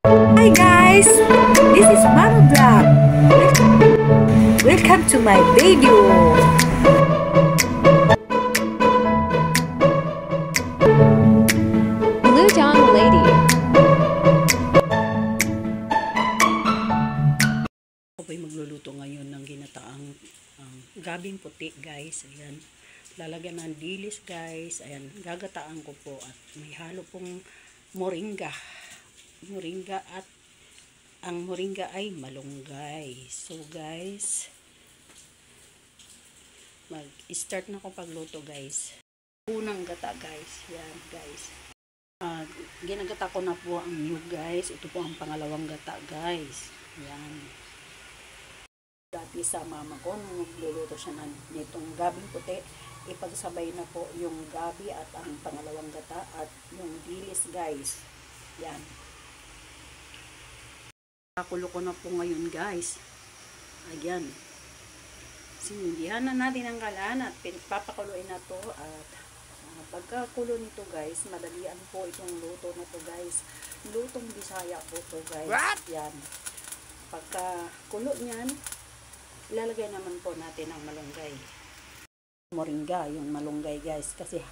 Hi guys, this is Mama Vlog. Welcome to my video. Blue Dawn Lady. Ako po'y magluluto ngayon ng ginataang gabing puti, guys. Ayan. Lalagyan ng dilis, guys. Ayan. Gagataan ko po at may halo pong moringa. Moringa at ang moringa ay malunggay. So, guys, mag-start na ako pagluto, guys. Unang gata, guys. Yan, guys. Ginagata ko na po ang nyug, guys. Ito po ang pangalawang gata, guys. Yan. Dati sa mama ko, nung nagluluto siya nitong gabing puti, ipagsabay na po yung gabi at ang pangalawang gata at yung dilis, guys. Yan. Pakulo ko na po ngayon, guys. Ayan. Sinundihan na natin ang kalan at papakuluin na to at pagkakulo nito, guys, madalian po itong luto na to, guys. Lutong Bisaya po to, guys. What? Yan. Pagkakulo niyan, ilalagay naman po natin ang malunggay. Moringa, yung malunggay, guys. Kasi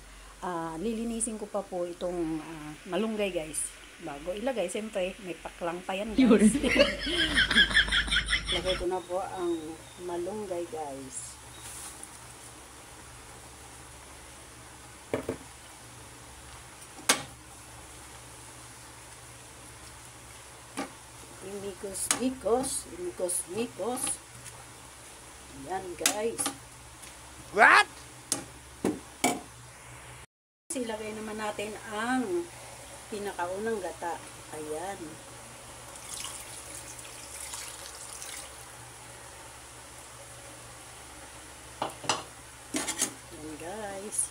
lilinisin ko pa po itong malunggay, guys. Bago ilagay, siyempre, may paklang pa yan, guys. Lagay ko na po ang malunggay, guys. Imikos. Yan, guys. What? Ilagay naman natin ang pinakaunang gata. Ayan. Ayan, guys.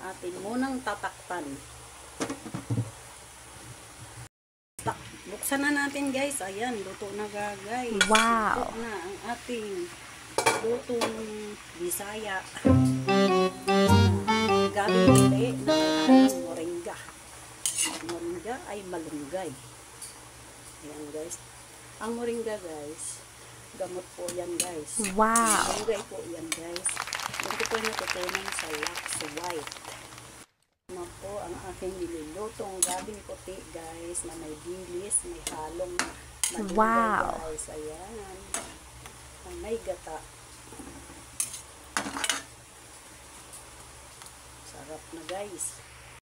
Atin munang tatakpan. Buksan na natin, guys. Ayan, luto na, guys. Wow. Luto na ang ating lutong Bisaya. Gabi puti na may moringa. Moringa ay malunggay. Ayan, guys. Ang moringa, guys, gamot po yan, guys. Wow. Malunggay po yan, guys. Ito po natutunan sa Lux White. Ito po ang aking nilulutong gabing puti, guys, na may dilis, may halong malunggay, wow, guys. Ayan. Ang may gata. Sarap na, guys.